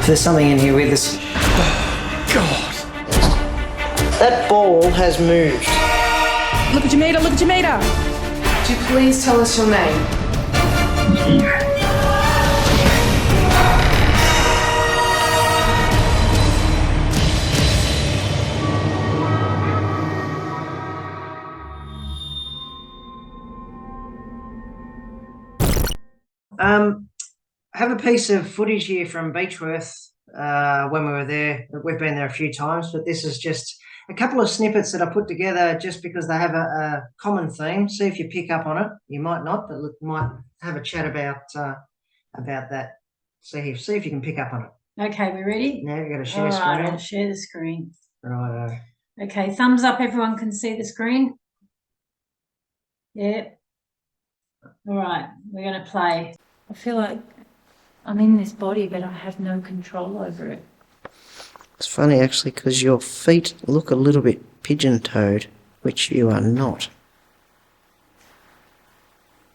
There's something in here with us. God. That ball has moved. Look at your meter, look at your meter. Would you please tell us your name? I have a piece of footage here from Beechworth when we were there. We've been there a few times, but this is just a couple of snippets that I put together just because they have a common theme. See if you pick up on it. You might not, but you might have a chat about that. See if you can pick up on it. Okay, we ready? Now you've got to share All screen. right, I'll share the screen. Right. Okay, thumbs up. Everyone can see the screen. Yeah. All right, we're going to play. I feel like I'm in this body, but I have no control over it. It's funny actually because your feet look a little bit pigeon-toed, which you are not.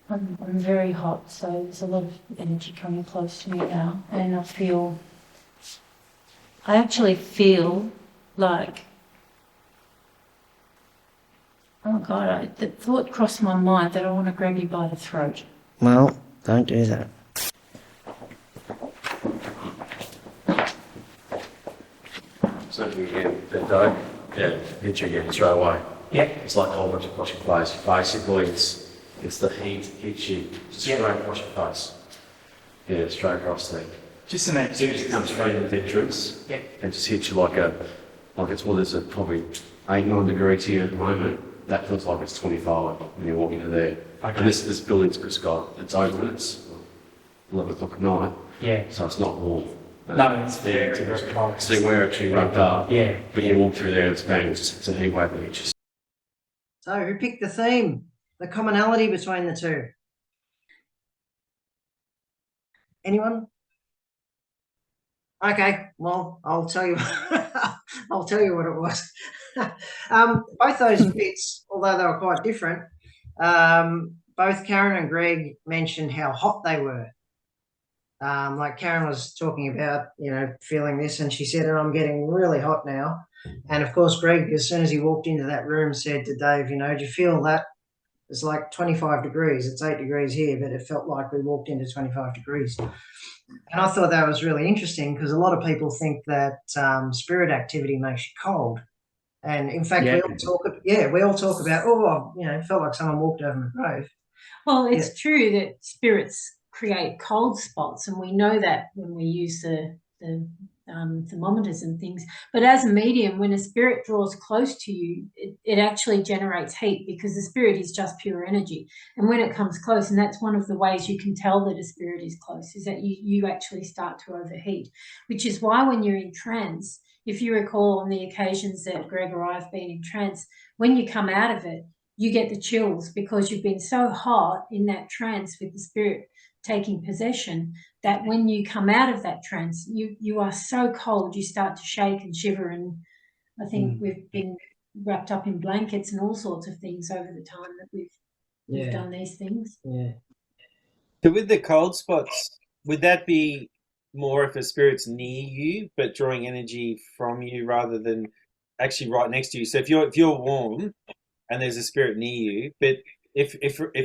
I'm very hot, so there's a lot of energy coming close to me now, and I actually feel like, oh my God, the thought crossed my mind that I want to grab you by the throat. Well, don't do that. So you get the dough, hit you again straight away. Yeah. It's like a whole bunch across your face. Basically, it's the heat hits you straight across your face. Yeah, straight across there. Just in that. So it comes straight in the entrance. Yeah. And just hits you like it's there's a probably 8-9 degrees here at the moment. That feels like it's 25 when you walk into there. Okay. And this building's just it's open. It's 11 o'clock at night. Yeah. So it's not warm. No, it's very cold. So we're actually rubbed up. Yeah. But you walk through there, it's bang, it's a heat wave that hits you. So who picked the theme? The commonality between the two? Anyone? Okay, well, I'll tell you. I'll tell you what it was. Both those bits, although they were quite different, both Karen and Greg mentioned how hot they were. Like Karen was talking about, feeling this, and she said, "And I'm getting really hot now." And of course, Greg, as soon as he walked into that room, said to Dave, "Do you feel that? It's like 25 degrees. It's 8 degrees here, but it felt like we walked into 25 degrees." And I thought that was really interesting because a lot of people think that spirit activity makes you cold. And in fact, we all talk about, it felt like someone walked over my grave. Well, it's true that spirits create cold spots, and we know that when we use the thermometers and things. But as a medium, when a spirit draws close to you, it actually generates heat because the spirit is just pure energy. And when it comes close, and that's one of the ways you can tell that a spirit is close, is that you actually start to overheat, which is why when you're in trance, if you recall on the occasions that Greg or I have been in trance, when you come out of it, you get the chills because you've been so hot in that trance with the spirit taking possession that when you come out of that trance, you are so cold, you start to shake and shiver. And I think we've been wrapped up in blankets and all sorts of things over the time that we've done these things. Yeah. So with the cold spots, would that be more if a spirit's near you but drawing energy from you rather than actually right next to you? So if you're warm and there's a spirit near you, but if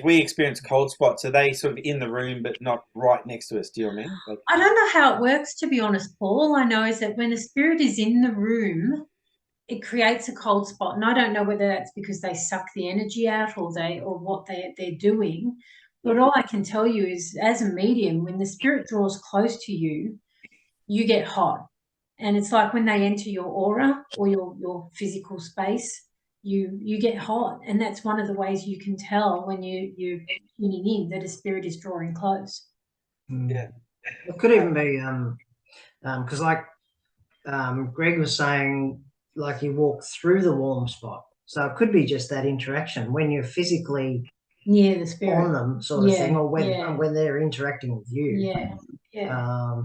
we experience cold spots, are they sort of in the room but not right next to us? Do you know what I mean? I don't know how it works, to be honest, Paul. All I know is that when the spirit is in the room, it creates a cold spot. And I don't know whether that's because they suck the energy out or what they're doing. But all I can tell you is, as a medium, when the spirit draws close to you, you get hot. And it's like when they enter your aura or your physical space, you get hot. And that's one of the ways you can tell when you're tuning in that a spirit is drawing close. Yeah. It could even be because Greg was saying, like you walk through the warm spot. So it could be just that interaction when you're physically near the spirit on them sort of thing, or when they're interacting with you. Yeah.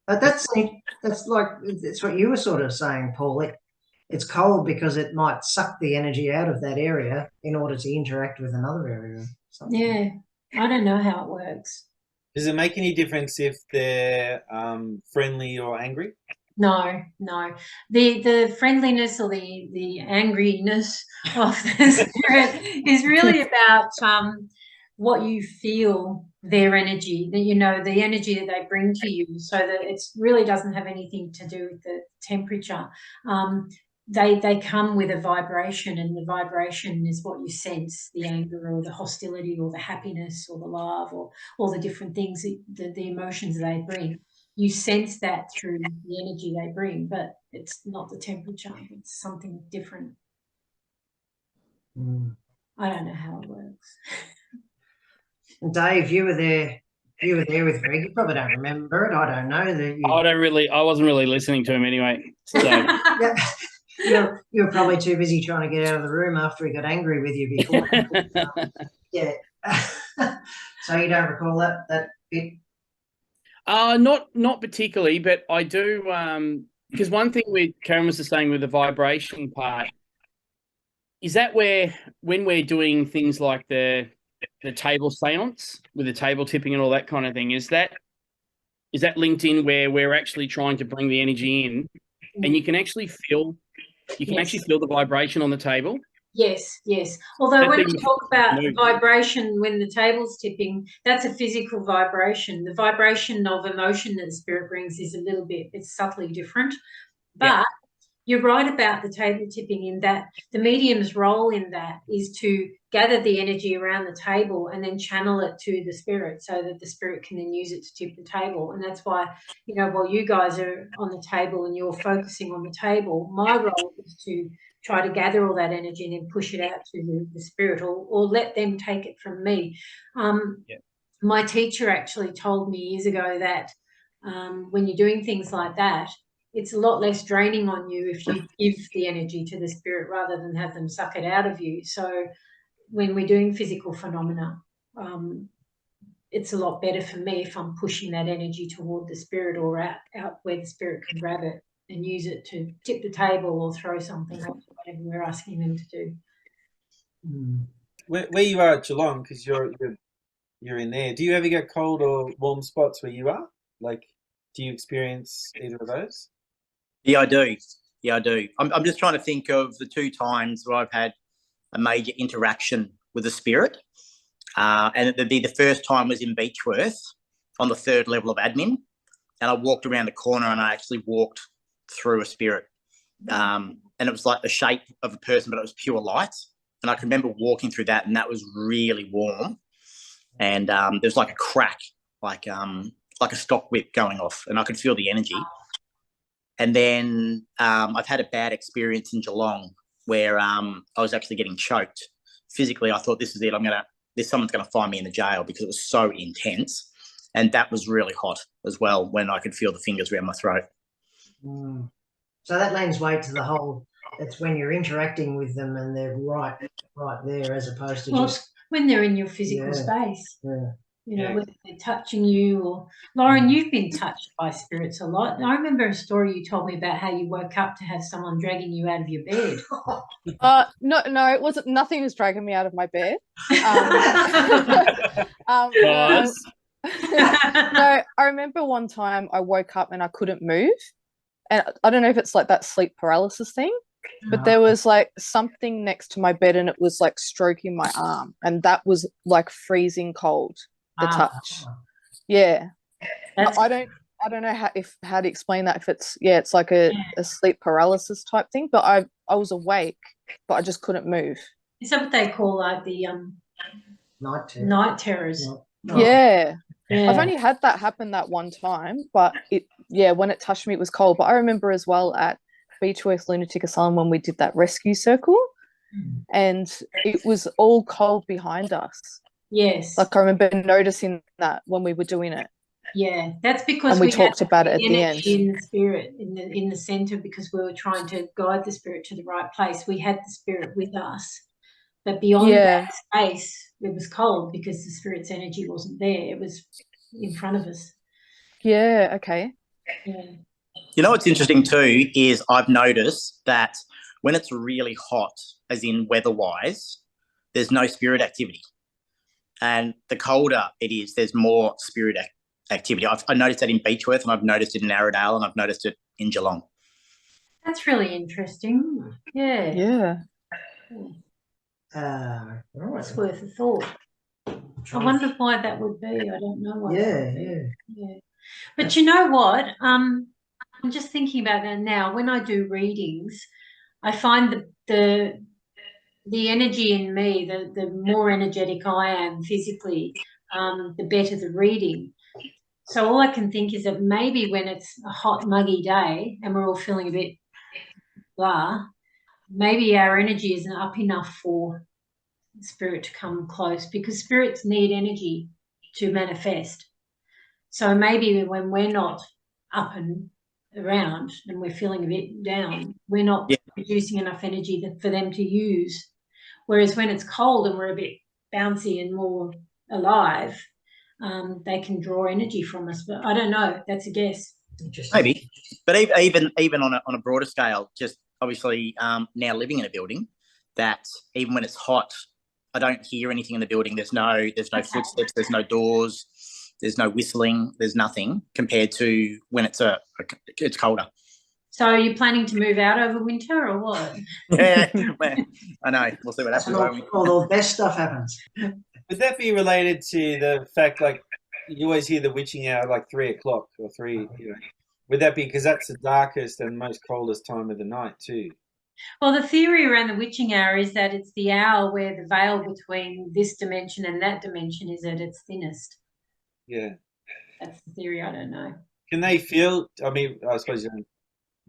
But that's like, it's what you were sort of saying, Paul. It's cold because it might suck the energy out of that area in order to interact with another area. Yeah, I don't know how it works. Does it make any difference if they're friendly or angry? No, no. The friendliness or the angriness of the spirit is really about what you feel their energy, that the energy that they bring to you, so that it really doesn't have anything to do with the temperature. They come with a vibration, and the vibration is what you sense, the anger or the hostility or the happiness or the love or all the different things, the emotions they bring. You sense that through the energy they bring, but it's not the temperature. It's something different. I don't know how it works. And Dave, you were there. You were there with Greg. You probably don't remember it. I don't know that you. I wasn't really listening to him anyway. So Yeah, you were probably too busy trying to get out of the room after he got angry with you before. Yeah. So you don't recall that bit? not particularly, but I do because one thing Karen was just saying with the vibration part, is that where when we're doing things like the table seance with the table tipping and all that kind of thing, is that linked in where we're actually trying to bring the energy in, and you can actually feel the vibration on the table? Yes. Although when we talk about vibration when the table's tipping, that's a physical vibration. The vibration of emotion that the spirit brings is it's subtly different. But you're right about the table tipping, in that the medium's role in that is to gather the energy around the table and then channel it to the spirit, so that the spirit can then use it to tip the table. And that's why, while you guys are on the table and you're focusing on the table, my role is to try to gather all that energy and then push it out to the spirit, or let them take it from me. My teacher actually told me years ago that when you're doing things like that, it's a lot less draining on you if you give the energy to the spirit rather than have them suck it out of you. So when we're doing physical phenomena, it's a lot better for me if I'm pushing that energy toward the spirit, or out where the spirit can grab it and use it to tip the table or throw something up, whatever we're asking them to do. Where you are at Geelong, because you're in there, do you ever get cold or warm spots where you are? Like, do you experience either of those? Yeah, I do. I'm just trying to think of the two times where I've had a major interaction with the spirit. And it'd be the first time was in Beechworth on the 3rd level of admin. And I walked around the corner and I actually walked through a spirit. And it was like the shape of a person, but it was pure light. And I can remember walking through that, and that was really warm. And there was like a crack, like a stock whip going off, and I could feel the energy. And then I've had a bad experience in Geelong where I was actually getting choked. Physically, I thought, this is it. Someone's going to find me in the jail, because it was so intense. And that was really hot as well, when I could feel the fingers around my throat. So that lends weight to the whole, it's when you're interacting with them and they're right there, as opposed to just when they're in your physical space. Yeah. Whether they're touching you or... Lauren, you've been touched by spirits a lot. And I remember a story you told me about how you woke up to have someone dragging you out of your bed. No, it wasn't. Nothing was dragging me out of my bed. No, I remember one time I woke up and I couldn't move. And I don't know if it's like that sleep paralysis thing, but there was like something next to my bed and it was like stroking my arm, and that was like freezing cold, the touch. Yeah. I don't know how to explain that, if it's like a sleep paralysis type thing, but I was awake, but I just couldn't move. Is that what they call like the night terrors? Yeah. I've only had that happen that one time, but when it touched me, it was cold. But I remember as well at Beechworth Lunatic Asylum when we did that rescue circle, and it was all cold behind us. Yes. Like, I remember noticing that when we were doing it. Yeah, that's because we talked about it at the end. In the spirit, in the center, because we were trying to guide the spirit to the right place. We had the spirit with us, but beyond that space, it was cold because the spirit's energy wasn't there. It was in front of us. Yeah. Okay. Yeah. You know what's interesting too is I've noticed that when it's really hot, as in weather-wise, there's no spirit activity. And the colder it is, there's more spirit activity. I noticed that in Beechworth, and I've noticed it in Arradale, and I've noticed it in Geelong. That's really interesting. Yeah. Yeah. It's worth a thought. I wonder why that would be. I don't know why. Yeah. But you know what? I'm just thinking about that now. When I do readings, I find the energy in me, the more energetic I am physically, the better the reading. So all I can think is that maybe when it's a hot, muggy day and we're all feeling a bit blah, maybe our energy isn't up enough for spirit to come close, because spirits need energy to manifest. So maybe when we're not up and around and we're feeling a bit down, we're not producing enough energy for them to use. Whereas when it's cold and we're a bit bouncy and more alive, they can draw energy from us. But I don't know. That's a guess. Maybe. But even on a broader scale, just obviously now living in a building, that even when it's hot, I don't hear anything in the building. There's no footsteps, there's no doors, there's no whistling, there's nothing compared to when it's colder. So are you planning to move out over winter or what? Yeah, well, I know. We'll see what happens. All the best stuff happens. Would that be related to the fact, like, you always hear the witching hour like 3 o'clock or 3, you know? Would that be because that's the darkest and most coldest time of the night too? Well, the theory around the witching hour is that it's the hour where the veil between this dimension and that dimension is at its thinnest. Yeah. That's the theory. I don't know. Can they feel, I mean, I suppose,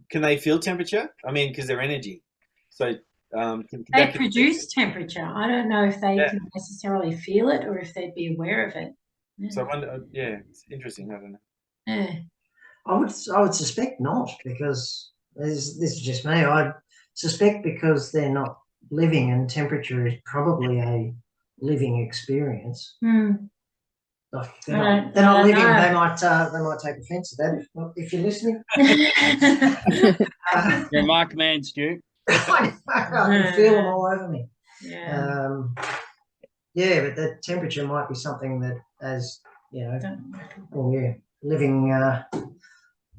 can they feel temperature? I mean, because they're energy. So they produce temperature. I don't know if they can necessarily feel it or if they'd be aware of it. Yeah. So I wonder, it's interesting. I don't know. Yeah. I would suspect not, because this is just me. I suspect because they're not living, and temperature is probably a living experience. If they're not living, they might take offence at that if you're listening. You're a mark man, Stu. I can feel them all over me. Yeah. But the temperature might be something that, as you know, living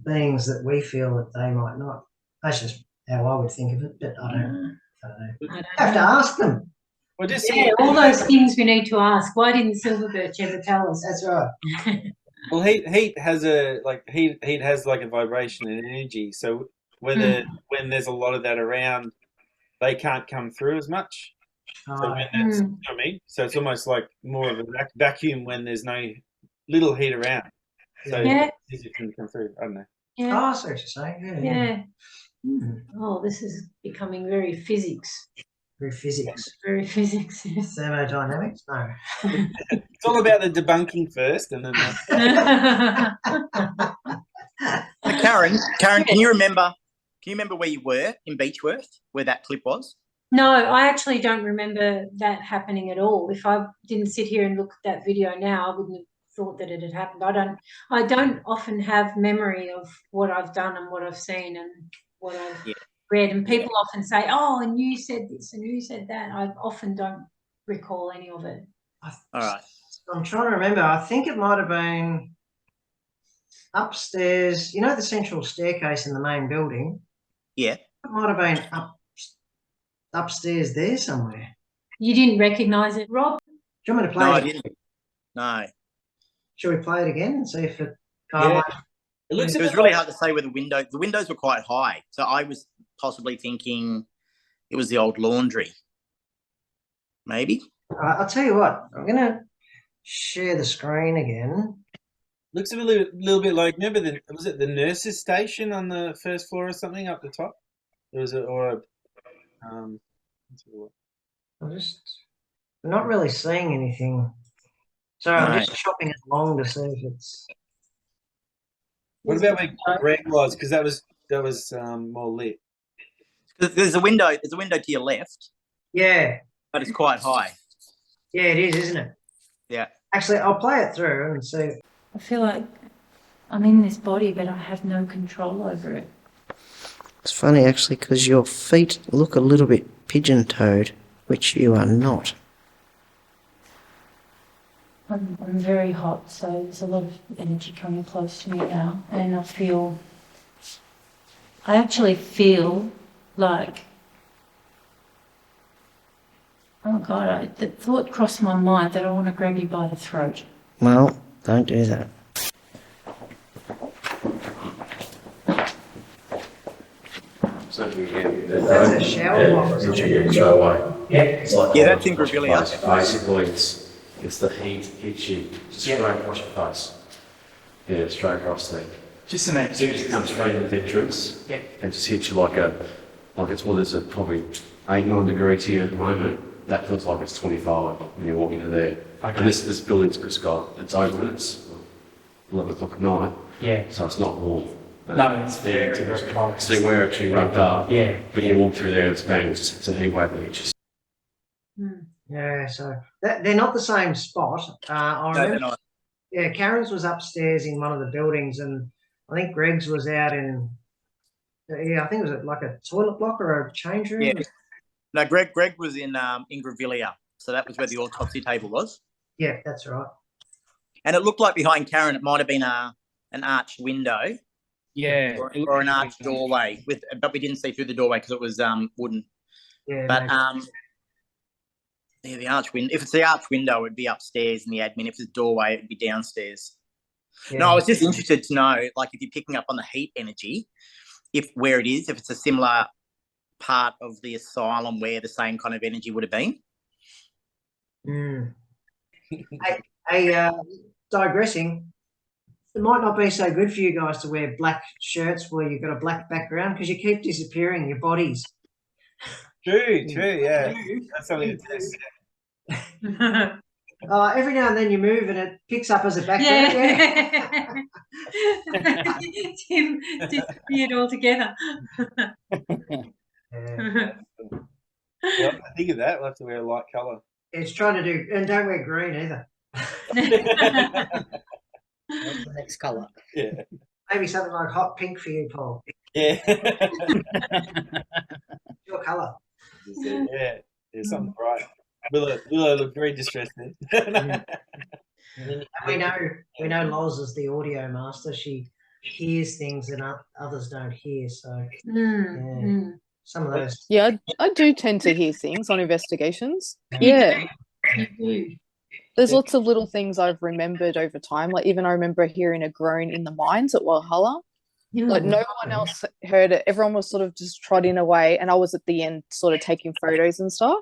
beings that we feel that they might not. That's just how I would think of it, but I don't know. Have to ask them. Well, all those things we need to ask. Why didn't Silverbirch ever tell us? That's right. Well, heat has like a vibration and energy. So when there's a lot of that around, they can't come through as much. So when that's, you know what I mean? So it's almost like more of a vacuum when there's no little heat around. So it's easier for them to come through. I don't know. Yeah. Oh, I see what you're saying. Yeah. Oh, this is becoming very physics. Very physics. Very physics. Yes. Thermodynamics? No. It's all about the debunking first, and then. Karen, can you remember? Can you remember where you were in Beechworth, where that clip was? No, I actually don't remember that happening at all. If I didn't sit here and look at that video now, I wouldn't have thought that it had happened. I don't often have memory of what I've done and what I've seen and what I've read. And people often say, "Oh, and you said this and you said that." I often don't recall any of it. All right. I'm trying to remember. I think it might have been upstairs. You know the central staircase in the main building? Yeah. It might have been upstairs there somewhere. You didn't recognise it, Rob? Do you want me to play it? No, I didn't. No. Shall we play it again and see if it... It was really hard to say where the windows were quite high. So I was possibly thinking it was the old laundry. Maybe. I'll tell you what. I'm going to share the screen again. Looks a little bit like, remember was it the nurses' station on the first floor or something up the top? I'm not really seeing anything. So I'm just chopping it along to see if it's... What about where Greg was? Because that was more lit. There's a window to your left. Yeah. But it's quite high. Yeah, it is, isn't it? Yeah. Actually, I'll play it through and see. I feel like I'm in this body, but I have no control over it. It's funny, actually, because your feet look a little bit pigeon-toed, which you are not. I'm very hot, so there's a lot of energy coming close to me now, and I actually feel like, oh God, the thought crossed my mind that I want to grab you by the throat. Well, don't do that. So again, That's a shower block or something. Straight away. Yeah. It's like Yeah, that's Ingravilla. Basically, it's the heat hits you straight across your face. Yeah, straight across there. Just an As soon as it comes straight in the entrance, Yeah. and just hits you like it's there's a probably 8-9 degrees here at the moment. That feels like it's 25 when you walk into there. Okay. And this building's just it's open. It's 11 o'clock at night, Yeah. so it's not warm. No, it's very cold. So we're actually rubbed up. Yeah. But you walk through there, it's bang. It's a heat wave that hits you. Yeah, so they're not the same spot. I No, they're remember. not. Yeah, Karen's was upstairs in one of the buildings, and I think Greg's was out in. Yeah, I think it was like a toilet block or a change room. Yeah. No, Greg was in Ingravilla, so that was where the autopsy table was. Yeah, that's right. And it looked like behind Karen, it might have been an arched window. Yeah. Or an arched doorway but we didn't see through the doorway because it was wooden. Yeah, But maybe. yeah, the arch window. If it's the arch window, it'd be upstairs in the admin. If it's a doorway, it'd be downstairs. Yeah. No, I was just interested to know, like, if you're picking up on the heat energy, if it's a similar part of the asylum where the same kind of energy would have been. Digressing. It might not be so good for you guys to wear black shirts where you've got a black background because you keep disappearing your bodies. True, yeah. That's something to test. Every now and then you move and it picks up as a background. Yeah. Tim disappeared altogether. Well, I think of that. We'll have to wear a light colour. It's trying to do, and don't wear green either. What's the next colour? Yeah. Maybe something like hot pink for you, Paul. Yeah. Your colour. Yeah, something bright. Willow looked very distressed then. And we know Loz is the audio master. She hears things that others don't hear. So some of those. Yeah, I do tend to hear things on investigations. Yeah. You do. There's lots of little things I've remembered over time. Like even I remember hearing a groan in the mines at Walhalla. Like no one else heard it. Everyone was sort of just trotting away, and I was at the end sort of taking photos and stuff.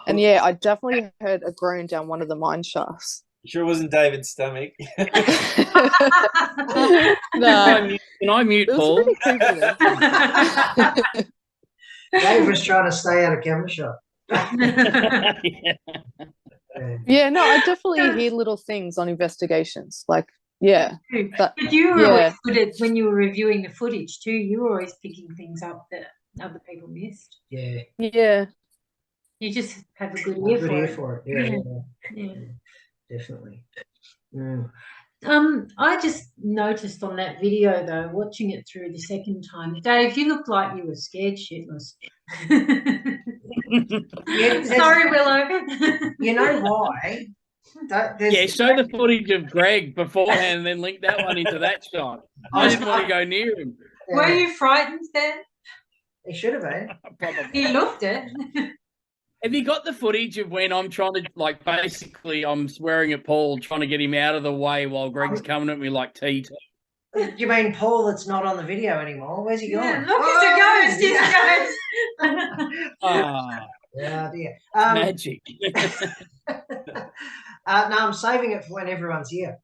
And yeah, I definitely heard a groan down one of the mine shafts. You sure it wasn't David's stomach? No. Can I mute Paul? Dave was trying to stay out of camera shot. Yeah, no, I definitely hear little things on investigations. Like, yeah. But you were always good at, when you were reviewing the footage too, you were always picking things up that other people missed. Yeah. Yeah. You just have a good ear for it. Yeah. Definitely. I just noticed on that video though, watching it through the second time, Dave, you looked like you were scared shitless. Sorry, Willow. You know why? Yeah, show the footage of Greg beforehand and then link that one into that shot. I didn't want to go near him. Were you frightened then? He should have been. He looked it. Have you got the footage of when I'm trying to, like, basically I'm swearing at Paul, trying to get him out of the way while Greg's coming at me like TT? You mean Paul that's not on the video anymore? Where's he gone? Yeah, look, it's a ghost. Yeah, dear. Magic. No, I'm saving it for when everyone's here.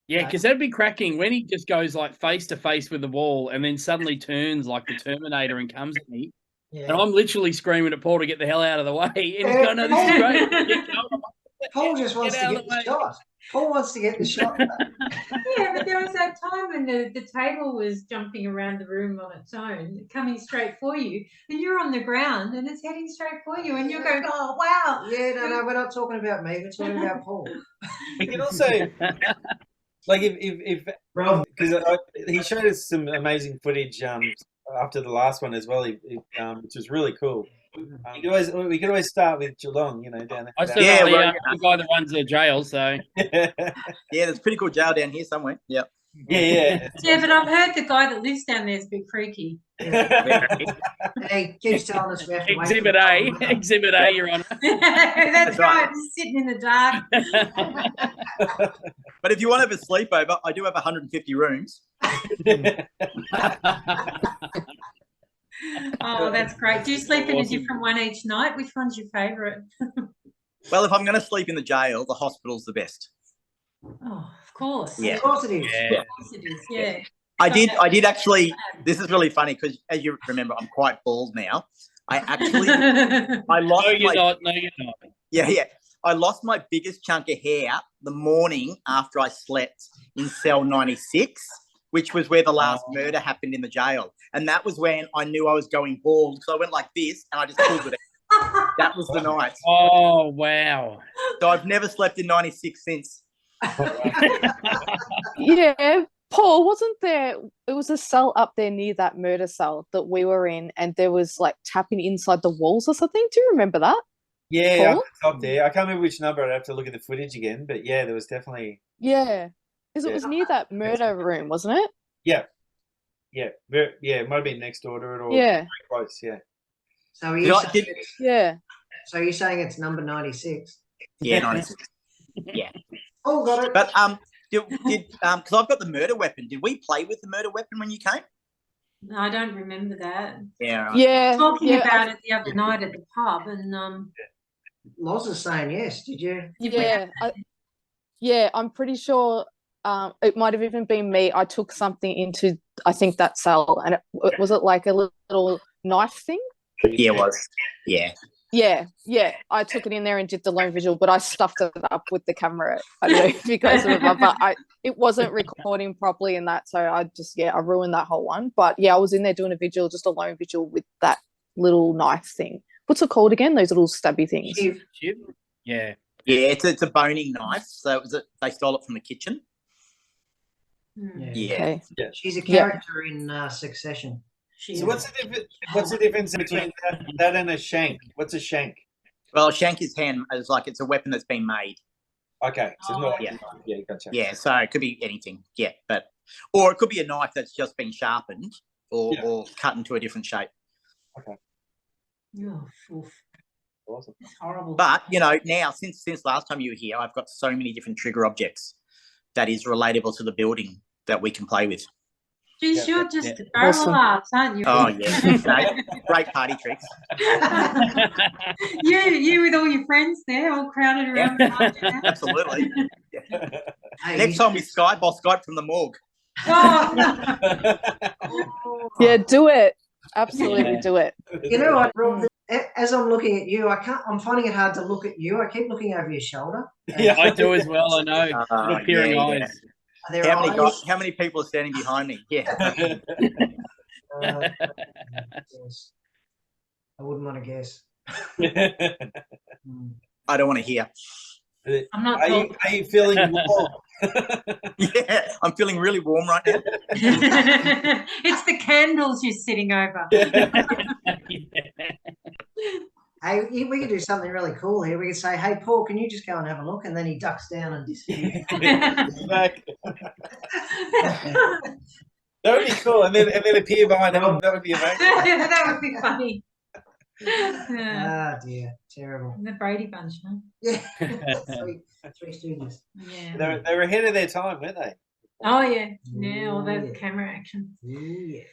Yeah, because that'd be cracking when he just goes like face to face with the wall and then suddenly turns like the Terminator and comes at me. Yeah. And I'm literally screaming at Paul to get the hell out of the way. And he's going, no, this is great. Get going. Paul just wants to get the shot. Paul wants to get the shot. Yeah, but there was that time when the table was jumping around the room on its own, coming straight for you, and you're on the ground and it's heading straight for you, and you're going, oh, wow. Yeah, no, we're not talking about me. We're talking about Paul. We can also, like, if because he showed us some amazing footage after the last one as well, which was really cool. We could always start with Geelong, down there. I still Yeah, got the, well, the guy that runs the jail, so Yeah, there's a pretty cool jail down here somewhere. Yep. Yeah. Yeah, but I've heard the guy that lives down there is a bit freaky. He keeps telling us we have to wait. Exhibit A, Exhibit A, Your Honour. That's right. right, just sitting in the dark. But if you want to have a sleepover, I do have 150 rooms. Oh, that's great. Do you sleep in a different one each night? Which one's your favourite? Well, if I'm going to sleep in the jail, the hospital's the best. Oh, of course. Yeah. Of course it is. Of course it is, yeah. I did actually. This is really funny because, as you remember, I'm quite bald now. I lost. No, you're not. No, you're not. Yeah. I lost my biggest chunk of hair the morning after I slept in cell 96, which was where the last murder happened in the jail, and that was when I knew I was going bald because I went like this and I just pulled it out. That was the night. Oh, wow. So I've never slept in 96 since. Yeah, Paul, wasn't there? It was a cell up there near that murder cell that we were in, and there was like tapping inside the walls or something. Do you remember that? Yeah, Paul? up there. I can't remember which number. I'd have to look at the footage again. But yeah, there was definitely. Yeah, because it was near that murder room, wasn't it? Yeah. It might have been next door to it or Yeah. very close. Yeah. So Yeah. So you're saying it's number 96? Yeah, 96. Yeah. Oh, got it. But because I've got the murder weapon. Did we play with the murder weapon when you came? No, I don't remember that. Yeah. Right. Yeah. Talking about it the other night at the pub, and Loz is saying yes. Did you? Yeah, I'm pretty sure it might have even been me. I took something into, I think, that cell, and was it like a little knife thing? Yeah, it was. Yeah. Yeah. I took it in there and did the lone visual, but I stuffed it up with the camera. I don't know if you guys remember, but it wasn't recording properly in that, so I ruined that whole one. But yeah, I was in there doing a visual, just a lone visual with that little knife thing. What's it called again? Those little stabby things. Yeah. Yeah, it's a boning knife. So they stole it from the kitchen. Yeah. Okay. She's a character in Succession. So what's the difference between that and a shank? What's a shank? Well, a shank is it's a weapon that's been made. Okay, so it's not. Yeah, gotcha. Yeah, so it could be anything. Yeah, or it could be a knife that's just been sharpened or cut into a different shape. Okay. Oh, oof. Awesome. It's horrible. But now since last time you were here, I've got so many different trigger objects that is relatable to the building that we can play with. Geez, you're just a barrel of laughs, aren't you? Oh yeah, great party tricks. you with all your friends there, all crowded around. Yeah, absolutely. Yeah. Next time we Skype, I'll Skype from the morgue. Yeah, do it. Absolutely do it. You know what, Rob? As I'm looking at you, I'm finding it hard to look at you. I keep looking over your shoulder. Yeah, I do as well. I know. Little peering eyes. Are there eyes? How many people are standing behind me? Yeah. Yes. I wouldn't want to guess. I don't want to hear. I'm not. Are you feeling warm? Yeah, I'm feeling really warm right now. It's the candles you're sitting over. Hey, we could do something really cool here. We could say, "Hey, Paul, can you just go and have a look?" And then he ducks down and disappears. That would be cool, and then appear behind him. That would be amazing. That would be funny. Ah, dear, terrible. The Brady Bunch, huh? Yeah, three students. Yeah. They were ahead of their time, weren't they? Oh yeah, all that camera action. Ooh, yeah.